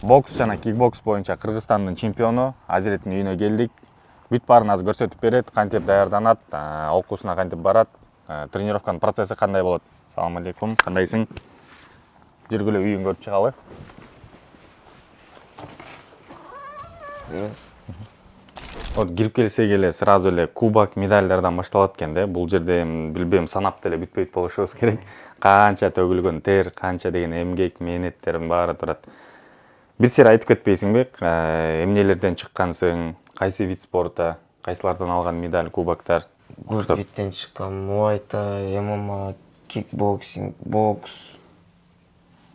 Бокс жана кикбокс боюнча Кыргызстандын чемпиону Азиреттин үйүнө келдик. Бүт баарын азыр көрсөтүп берет, кантип даярданат, окуусуна кантип барат, тренировканын процесси кандай болот. Салам алейкум, кандайсың? Жүргүлө үйүн көрүп чыгалы. Вот кирип келсек эле сразу эле кубок, медальдардан башталат экен да. Бул жерде билбейм, санап деле бүтпөйт болушубуз керек. Канча төгүлгөн тер, канча деген эмгек, мээнеттердин баары турат. Бир сыйра айтып кетпейсиңби? Эмнелерден чыккансың? Кайсы вид спорта? Кайсылардан алган медаль, кубоктар? Биттен чыккан муайтай, ММА, кикбоксинг, бокс,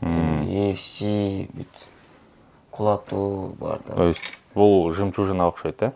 UFC, бүт кулатуу бар да. Бул жемчужина окшойт, э?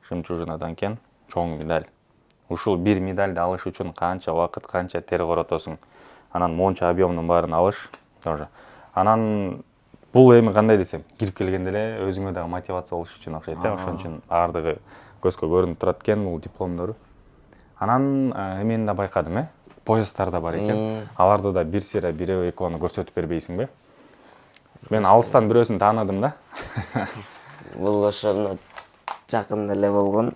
Жемчужинадан экен, чоң медаль. Ушул бир медальды алыш үчүн канча убакыт, канча тер коротосуң? Анан монча объемдун баарын алыш тоже. Анан бул эми кандай десем, кирип келгенде эле өзүңө дагы мотивация болуш үчүн окшойт, э? Ошон үчүн баардыгы көзгө көрүнүп турат экен, бул дипломдору. Анан эмени да байкадым, э? Поястар да бар экен. Аларды да бир сыйра бирөө экөөнү көрсөтүп бербейсиңби? Мен алыстан бирөөсүн тааныдым да. Бул ошону жакында эле болгон.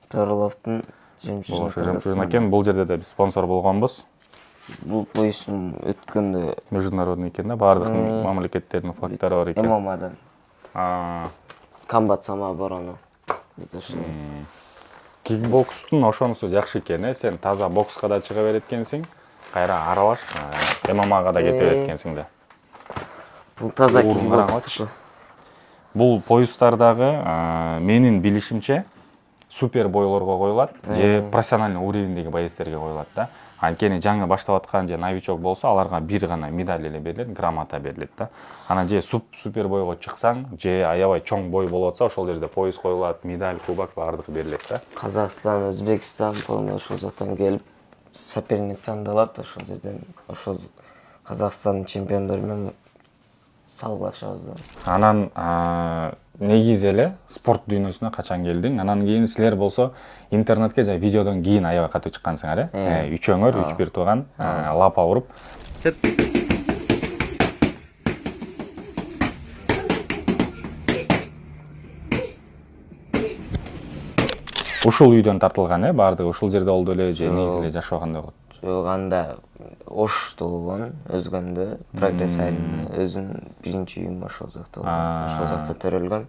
Торловдун жемчужина экен. Бул жерде да биз спонсор болгонбуз. Бул поястын өткөндө международный экен да, баардык мамлекеттердин флагтары бар экен. ММАдан. Комбат самооборона. Кикбокстун ошонусу жакшы экен, сен таза бокска да чыга берет экенсиң, кайра аралаш ММАга да кете берет экенсиң да. Бул таза кикбокс. Бул поястардагы менин билишимче супер бойлорго коюлат, же профессиональный уровеньдеги боецтерге коюлат да. Анткени жаңы баштап аткан же новичок болсо, аларга бир гана медаль эле берилет, грамота берилет да. Анан же супер бойго чыксаң, же аябай чоң бой болуп атса, ошол жерде пояс коюлат, медаль, кубок баардыгы берилет да. Казакстан, Өзбекстан, полный ошол жактан келип соперник тандалат, ошол жерден ошол Казакстандын чемпиондору менен салгылашабыз да. Анан негизи эле спорт дүйнөсүнө качан келдиң? Анан кийин силер болсо интернетке же видеодон кийин аябай катуу чыккансыңар, э? Үчөөңөр, 3-1 тууган, лапа уруп. Ушул үйдөн тартылган, э? Баардыгы ушул жерде болду эле, же негизи эле жашаганда болот? Жок, анда Ошто болгон, өзгөндө, Прогресс айылында, өзүнүн биринчи үйүм ошол жакта болгон. Ошол жакта төрөлгөн.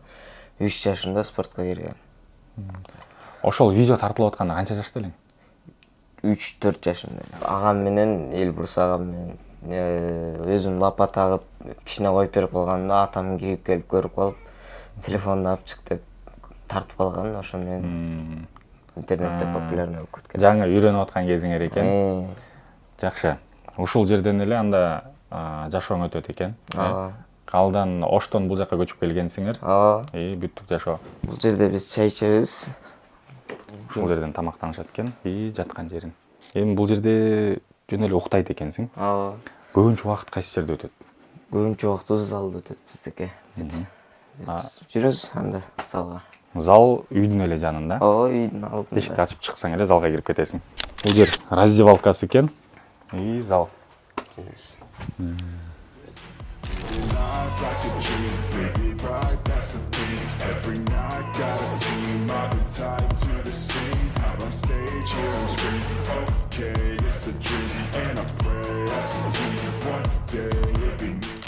3 жашында спортко кирген. Ошол видео тартылып атканда канча жашта элең? 3-4 жашымда. Агам менен, Элбурс агам менен өзүм лапа тагып, кичине коюп берип калганда, атам кирип келип көрүп калып, телефонду алып чык деп тартып калган, ошо менен интернетте популярный болуп кеткен. Жаңы үйрөнүп аткан кезиңер экен. Жакшы. Ушул жерден эле анда жашооң өтөт экен. Калдан Оштон бул жака көчүп келгенсиңер. Бүттүк жашоо. Бул жерде биз чай ичебиз. Ушул жерден тамактанышат экен, жаткан жерин. Эми бул жерде жөн эле уктайт экенсиң. Көбүнчө убакыт кайсы жерде өтөт? Көбүнчө убакыт залда өтөт биздики. Жүрөбүз анда залга. Зал үйдүн эле жанында. Үйдүн алдында. Эшикти ачып чыксаң эле залга кирип кетесиң. Бул жер раздевалкасы экен. Зал.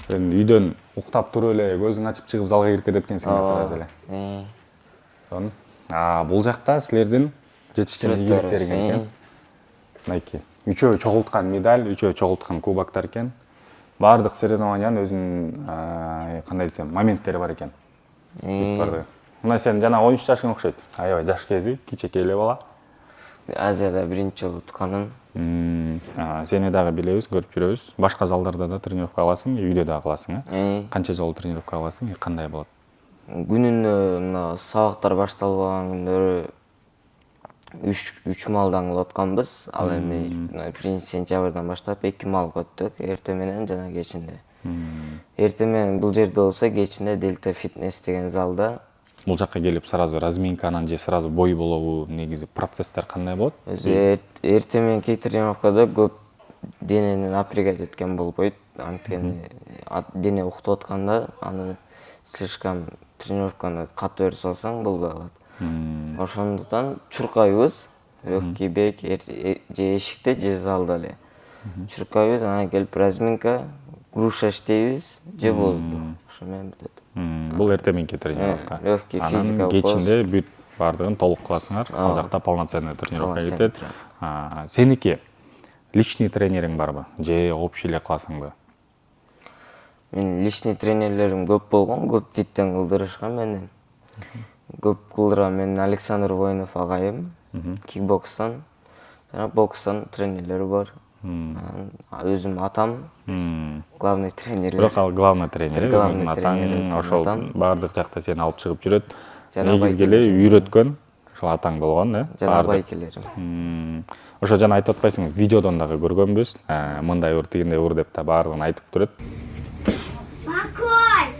Сен үйдөн уктап туруп эле көзүң ачып чыгып залга кирип кетет экенсиң сразу эле. Сонун. Бул жакта силердин жетиштирүү ийгиликтери экен. Мынакей. Үчөө чогулткан медаль, үчөө чогулткан кубоктар экен. Баардык соревнованиянын өзүнүн кандай десем, моменттери бар экен. Мына сен жана 13 жашың окшойт. Аябай жаш кези, кичекей эле бала. Азияда биринчи жолу утканым. Сени дагы билебиз, көрүп жүрөбүз. Башка залдарда да тренировка кыласың, үйдө да кыласың, э? Канча жолу тренировка кыласың, кандай болот? Күнүнө мына сабактар башталбаган күндөрү 3 малдан кылып атканбыз. Ал эми 1-сентябрдан баштап 2 малга өттүк, эртең менен жана кечинде. Эртең менен бул жерде болсо, кечинде Дельта фитнес деген залда. Бул жакка келип сразу разминканан же сразу бой болобу, негизи процесстер кандай болот? Эртең мененки тренировкада көп денени напрягать эткен болбойт. Анткени дене уктуп атканда аны слишком тренировканы катуу берип салсаң болбой калат. Ошондуктан чуркайбыз, легкий бег же эшикте же залда эле. Чуркайбыз, анан келип разминка, груша иштейбиз же воздух. Ошо менен бүтөт. Бул эртең мененки тренировка. Легкий Анан физикалык кечинде бүт бардыгын толук кыласыңар. Ал жакта полноценный тренировка кетет. Сеники личный тренериң барбы? Же общий эле кыласыңбы? Мен личный тренерлерим көп болгон, көп фиттен кылдырышкан мени. Көп кылдырган мен Александр Воинов агайым, кикбокстан, жана бокстан тренерлери бар. Өзүм атам, главный тренер. Бирок ал главный тренер, Главный өзүңүн тренер, атаң ошол атам. бардык жакта сени алып чыгып жүрөт. Жана Негизги эле үйрөткөн ошол атаң болгон, э? Жана байкелерим. Ошо жана айтып атпайсыңбы, видеодон дагы көргөнбүз. Мындай ур, тигиндей ур деп да баардыгын айтып турат. Макой!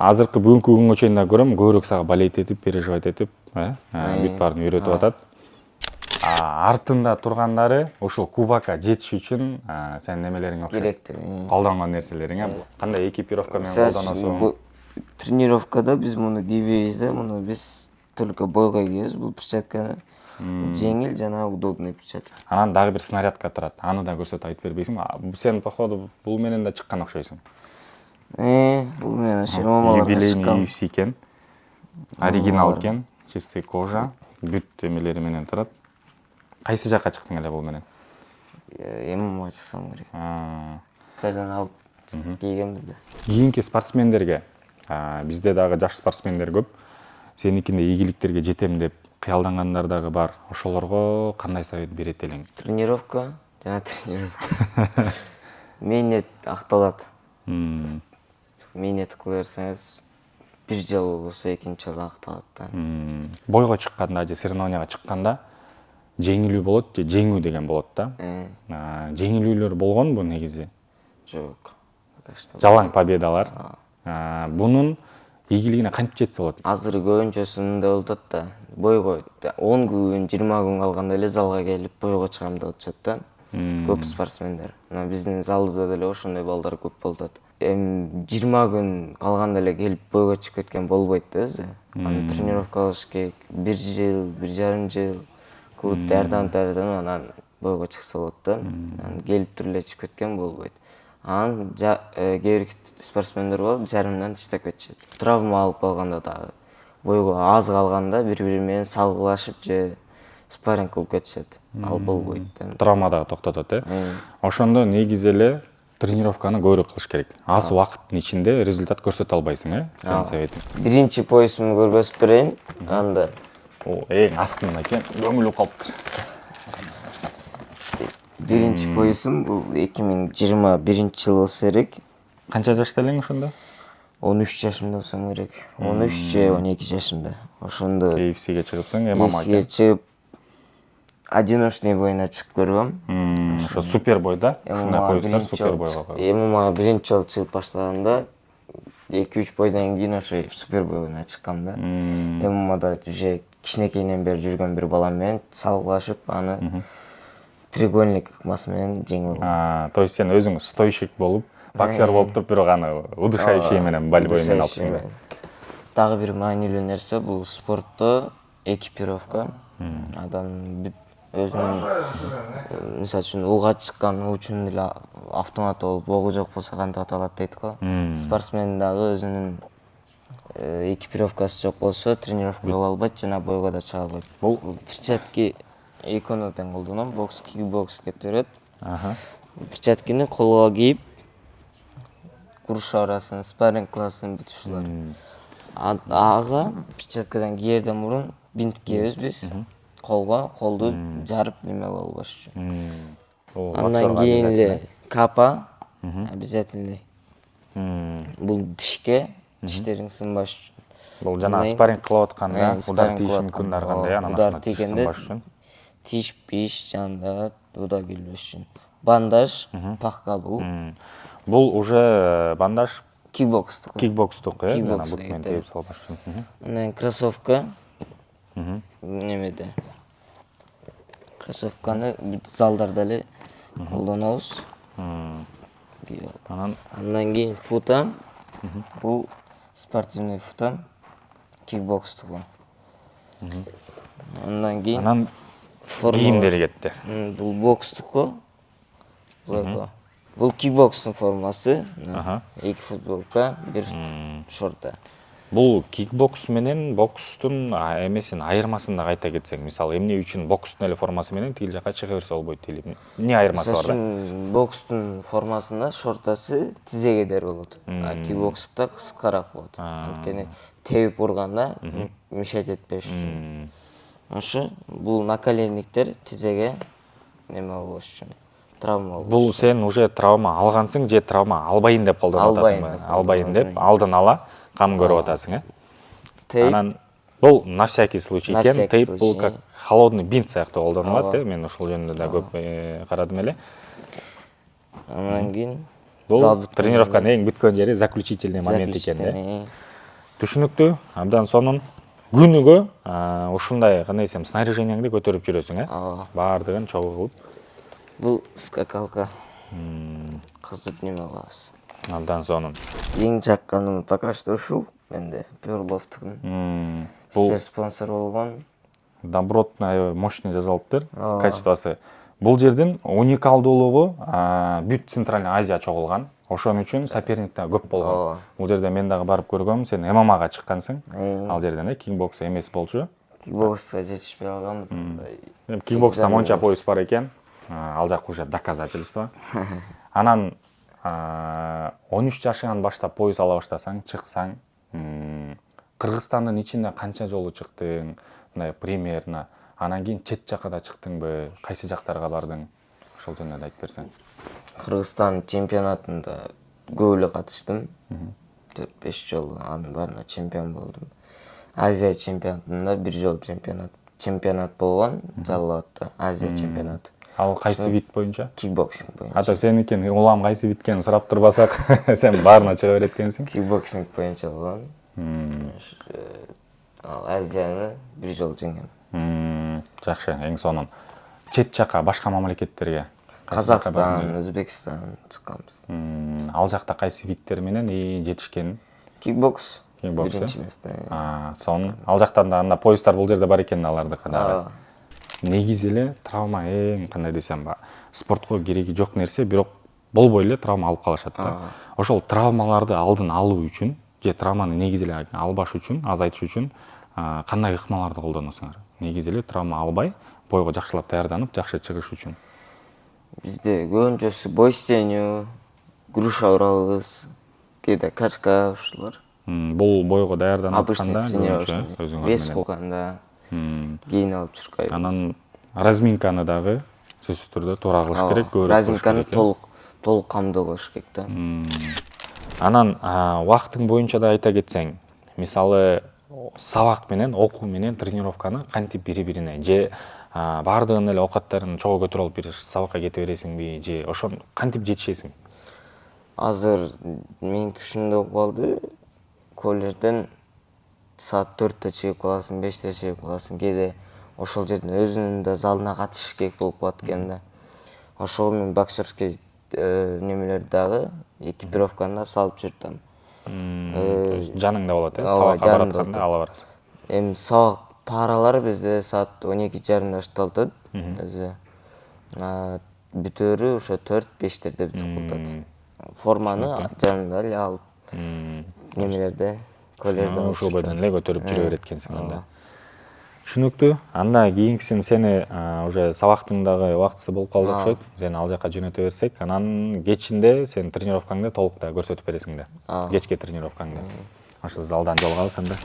Азыркы бүгүнкү күнгө чейин да көрөм, көбүрөөк сага болеть этип, переживать этип, бүт баарын үйрөтүп атат. Артында тургандары ушул кубакка жетиш үчүн сенин немелериң окшойт. Керекти. Колдонгон нерселериң, кандай экипировка менен колдоносуң? Тренировкада биз муну кийбейбиз да, муну биз только бойго кийебиз. Бул перчатканы жеңил жана удобный перчатка. Анан дагы бир снарядка турат. Аны да көрсөтүп айтып бербейсиңби? Сен походу бул менен да чыккан окшойсуң. Бул менен шемаларга Юбилейный чыккан. UFC экен. Оригинал экен, чистый кожа, бүт эмелери менен турат. Кайсы жакка чыктың эле бул менен? ММА чыксам керек. Кайдан алып кийгенбиз да. Кийинки спортсмендерге, бизде дагы жаш спортсмендер көп. Сеникинде ийгиликтерге жетем деп кыялдангандар дагы бар. Ошолорго кандай совет берет элең? Тренировка жана тренировка. Мэйнет акталат. Мэйнет кыла берсеңиз, бир жыл болсо экинчи жолу акталат да. Бойго чыкканда же соревнованияга чыкканда жеңилүү болот же жеңүү деген болот да. Жеңилүүлөр болгонбу негизи? Жок. Жалаң победалар. Бунун ийгилигине кантип жетсе болот? Азыр көбүнчөсү мындай болуп атат да. Бойго 10 күн, 20 күн калганда эле залга келип бойго чыгам деп атышат да. Көп спортсмендер. Мына биздин залда деле ошондой балдар көп болуп атат. 20 күн калганда эле келип бойго чыгып кеткен болбойт да өзү. Аны тренировка кылыш керек. 1 жыл, 1,5 жыл клубда жардам анан бойго чыкса болот да. Анан келип туруп эле чыгып кеткен болбойт. Анан кээ бир спортсмендер бар, жарымдан таштап кетишет. Травма алып калганда дагы бойго аз калганда бири-бири менен салгылашып же спарринг кылып кетишет. Ал болбойт да. Травма дагы токтотот, э? Ошондо негизи эле тренировканы көбүрөөк кылыш керек. Аз убакыттын ичинде результат көрсөтө албайсың, э? Сенин советиң. Биринчи поясымды көргөзүп берейин. Анда Эң астында экен, көңүлү калыптыр. биринчи поясым бул 2021 жыл болсо керек. Канча жашта элең ошондо? 13 жашымда болсом керек. 13 же 12 жашымда. Ошондо UFC-ге чыгыпсың, ММА-га. чыгып одиночный боюна чыгып көргөм. Ошо супер бойда, ушундай поястар супер бойго коюлат. ММА биринчи жолу чыгып баштаганда 2-3 бойдон кийин ошо супер боюна чыккам да. ММАда уже кичинекейинен бери жүргөн бир балам менен салгылашып, аны треугольник ыкмасы менен жеңип алдым. То есть сен өзүң стойщик болуп, боксер болуп туруп, бирок аны удушающий менен болевой менен алыпсың да. Дагы бир маанилүү нерсе бул спортто экипировка. Адам өзүнүн мисалы үчүн ууга чыккан учун эле автомат болуп, огу жок болсо кантип аталат дейт го. Спортсмен дагы өзүнүн экипировкасы жок болсо тренировка кыла албайт жана бойго да чыга албайт. Бул перчатки экөөнө тең колдоном, бокс, кикбокс кете берет. Перчаткини колго кийип, груша урасын, спарринг кыласың, бүт ушулар. Ага перчаткадан киерден мурун бинт кийебиз биз. Колду жарып неме кылып албаш үчүн. Андан кийин эле капа обязательно. Бул тишке, тиштериң сынбаш үчүн. Бул жана спарринг кылып аткан, удар тийиши мүмкүн аргандай, анан удар тийгенде тишпиш жанда удар келбеш үчүн. Бандаж, пахка бул. Бул уже бандаж кикбокстук. Кикбокстук, жана бут менен тийип салбаш үчүн. Анан кроссовка. Немеде. Кроссовканы бүт залдарда эле колдонобуз. Андан кийин футам. Бул спортивный футам. Кикбокстугу. Андан кийин кийимдери кетти. Бул бокстуку. Бул кикбокстун формасы. Эки футболка, бир шорта. Бул кикбокс менен бокстун эмесин айырмасын да кайта кетсең, мисалы эмне үчүн бокстун эле формасы менен тигил жака чыга берсе болбойт дейли. Эмне айырмасы бар да? Бокстун формасында шортасы тизегедер болот. Кикбокста кыскараак болот. Анткени тебип урганда мешать этпеш үчүн. Ошо бул наколенниктер тизеге неме болбош үчүн. Травма болбош. Бул сен уже травма алгансың же травма албайын деп колдонуп атасың? Албайын деп алдын ала кам көрүп атасың, Анан бул на всякий случай экен. Тейп бул как холодный бинт сыяктуу колдонулат, мен ошол жөнүндө да көп карадым эле. Анан кийин бул тренировканын эң бүткөн жери заключительный момент экен, Түшүнүктүү. Абдан сонун күнүгө ушундай кандай десем снаряжениеңди көтөрүп жүрөсүң, Баардыгын чогуу кылып. Бул скакалка. Кызып неме кылабыз. Абдан сонун. Эң жакканым пока что ушул менде Перловтун. Силер спонсор болгон. Добротный, мощный жазалыптыр, качествосы. Бул жердин уникалдуулугу бүт Центральный Азия чогулган. Ошон үчүн соперниктер көп болгон. Бул жерде мен дагы барып көргөм, сен ММАга чыккансың. Ал жерден кикбокс эмес болчу. Кикбокска жетишпей калганбыз. Кикбокста монча пояс бар экен. Ал жак уже доказательство. Анан 13 жашыңан баштап пояс ала баштасаң, чыксаң, Кыргызстандын ичинде канча жолу чыктың, мындай примерно. Анан кийин чет жакка да чыктыңбы, кайсы жактарга бардың? Ошол жөнүндө айтып берсең. Кыргызстан чемпионатында көп эле катыштым. 4-5 жолу анын баарына чемпион болдум. Азия чемпионатында бир жолу чемпионат болгон, Жалал Абадта, Азия чемпионаты. Ал кайсы вид боюнча? Кикбоксинг боюнча. Ата сеникен улам кайсы вид экенин сурап турбасак, сен баарына чыга берет экенсиң. Кикбоксинг боюнча болгон. Ал Азияны бир жолу жеңгем. Жакшы, эң сонун. Чет жака башка мамлекеттерге? Казакстан, Өзбекстан чыкканбыз. Ал жакта кайсы видтер менен жетишкен? Кикбокс. Биринчи месте. Сонун. Ал жактан да анда поястар бул жерде бар экен алардыкы дагы. Негизи эле травма эң кандай десем, спортко кереги жок нерсе, бирок болбой эле травма алып калышат да. Ошол травмаларды алдын алуу үчүн же травманы негизи эле албаш үчүн, азайтыш үчүн кандай ыкмаларды колдоносуңар? Негизи эле травма албай, бойго жакшылап даярданып, жакшы чыгыш үчүн. Бизде көбүнчөсү бой истенүү, груша урабыз, кээде качка ушулар. Бул бойго даярданып атканда, өзүңөр вес кылганда, кийин алып чуркайбыз. Анан разминканы дагы сөзсүз түрдө туура кылыш керек, көбүрөөк. Разминканы толук камдоо кылыш керек да. Анан убактың боюнча да айта кетсең, мисалы сабак менен, окуу менен тренировканы кантип бири-бирине же баардыгын эле оокаттарын чогуу көтөрүп алып бир сабакка кете бересиңби же ошон кантип жетишесиң? Азыр меники ушундай болуп калды. Колледжден саат 4-тө чыгып каласың, 5-те чыгып каласың. Кээде ошол жерден өзүнүн да залына катышыш керек болуп калат экен да. Ошого мен боксерский немелерди дагы экипировканы салып жүрдүм. Жаныңда болот, сабакка баратканда ала барасың. Эми сабак паралар бизде саат 12:30 башталат өзү. Бүтөөрү ошо 4-5терде бүтүп калат. Форманы жанында эле алып немелерде, колледжден ошол бойдон эле көтөрүп жүрө берет экенсиң анда. Түшүнүктүү. Анда кийинкисин сени уже сабактын дагы убактысы болуп калды окшойт. Сени ал жака жөнөтө берсек, анан кечинде сен тренировкаңды толук да көрсөтүп бересиң да. Кечки тренировкаңды. Ошол залдан жолугабыз анда.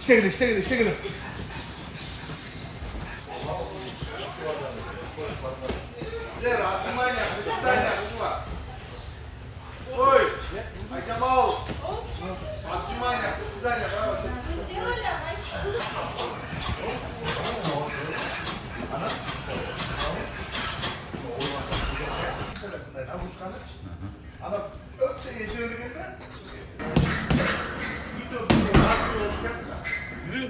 İşte gel. Отжимания, приседания, шла. Ой, Айкамал. Отжимания, приседания, право. Ana öte yeşerliğinde bir de nasıl oluşacak? Yürü.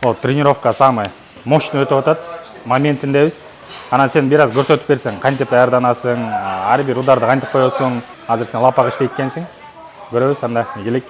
Вот тренировка самый мощный өтіп атат моментіндебіз. Анан сен бираз көрсөтүп берсең, кантип даярданасың, ар бир ударды кантип коесуң. Азыр сен лапак иштейт экенсиң. Көрөбүз, анда келик.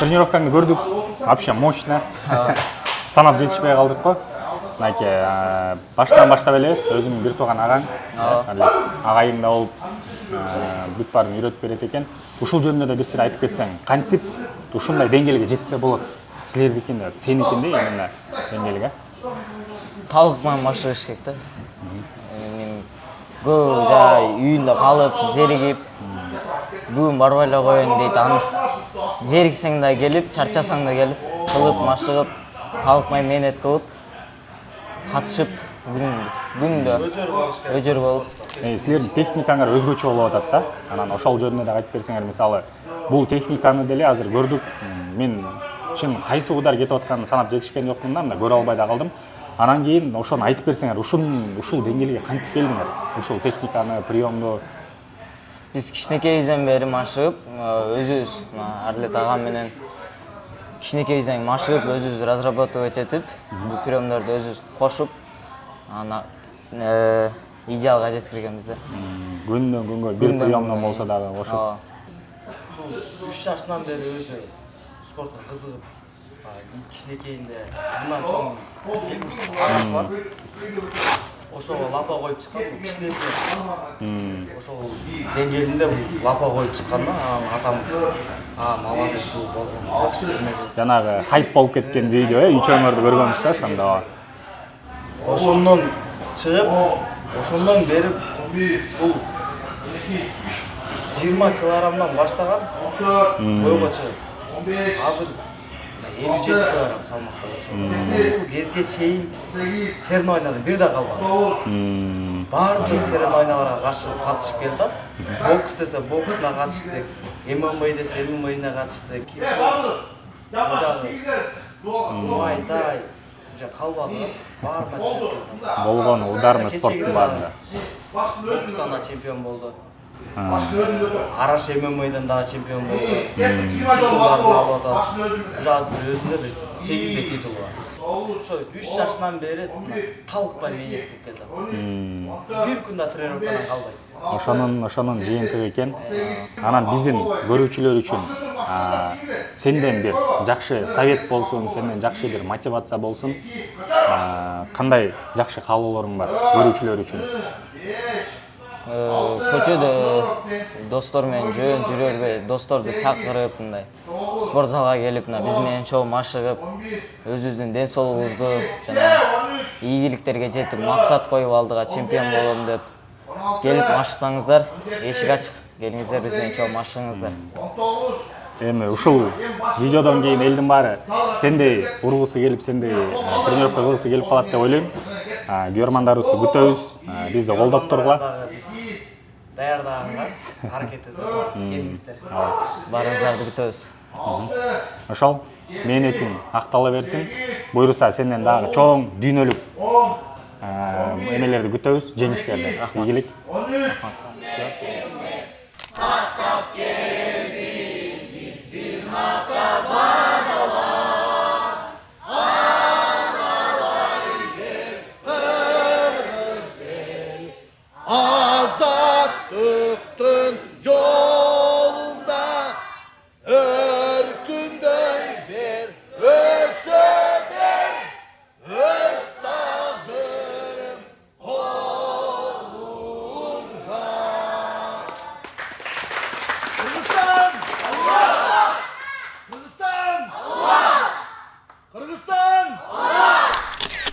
Тренировкаңды көрдүк, вообще мощно. Санап жетишпей калдык го. Мынакей баштан баштап эле өзүмдүн бир тууган агаң, агайым да болуп бүт баарын үйрөтүп берет экен. Ушул жөнүндө да бир сире айтып кетсең, кантип ушундай деңгээлге жетсе болот? Силердикин да, сеникин да именно деңгээлге. Талыкман машыгыш керек да. Көп жай үйүндө калып, зеригип, бүгүн барбай эле коеюн дейт. Аны зериксең да келип, чарчасаң да келип, кылып, машыгып, талыкмай мээнет кылып, катышып, күндө өжөр болуп. Силердин техникаңар өзгөчө болуп атат да. Анан ошол жөнүндө да айтып берсеңер, мисалы, бул техниканы деле азыр көрдүк. Мен чын кайсы удар кетип атканын санап жетишкен жокмун да, мына көрө албай да калдым. Анан кийин ошону айтып берсеңер, ушул деңгээлге кантип келдиңер? Ушул техниканы, приемду. Биз кичинекейибизден бери машыгып, өзүбүз Арлет агам менен кичинекейибизден машыгып, өзүбүз разработать этип, бул приемдорду өзүбүз кошуп, ана идеалга жеткиргенбиз да. Күндөн күнгө бир приемдон болсо дагы кошуп. 3 жаштан бери өзү спортко кызыгып, кичинекейинде мындан чоң бар. Ошого лапа коюп чыккан, кичинекей. Ошол деңгээлинде лапа коюп чыккан да, атам молодец бул жакшы эмеди. Жанагы хайп болуп кеткен видео, үчөөңөрдү көргөнбүз да ошондо. Ошондон чыгып, ошондон бери бул 20 килограммдан баштаган бойго чыгып. Азыр 57 килограмм салмакта ошол кезге чейин серин ойнадым, бир да калбады. Баардык серин ойнагара катышып келди. Бокс десе боксуна катыштык, ММА десе ММА'на катыштык. Муай-тай уже калбады, баарына чемпион. Болгон ударный спорттун баарында. Бокстан да чемпион болду. Араш ММА'дан дагы чемпион болду. Титулдарды алып атат. Азыр өзүндө бир 8 титул бар. Ошо 3 жаштан бери талыкпай мээнет кылып келди. Бир күн да тренировкадан калбайт. Ошонун жыйынтыгы экен. Анан биздин көрүүчүлөр үчүн сенден бир жакшы совет болсун, сенден жакшы бир мотивация болсун. Кандай жакшы каалоолоруң бар көрүүчүлөр үчүн? Көчөдө достор менен жүрө бербей, досторду чакырып, мындай спорт залга келип, биз менен чогуу машыгып, өзүбүздүн ден соолугубузду жана ийгиликтерге жетип, максат коюп алдыга чемпион болом деп келип машыксаңыздар, эшик ачык. Келиңиздер, биз менен чогуу машыгыңыздар. Эми ушул видеодон кийин элдин баары сендей ургусу келип, сендей тренировка кылгысы келип калат деп ойлойм. Көрөрмандарыбызды күтөбүз, бизди колдоп тургула. Даярдаганга аракет жасап келиңиздер. Баарыңыздарды күтөбүз. Ошол мээнетиң актала берсин. Буюрса сенден дагы чоң дүйнөлүк эмелерди күтөбүз, жеңиштерди. Ийгилик. Сактап келди биздин ата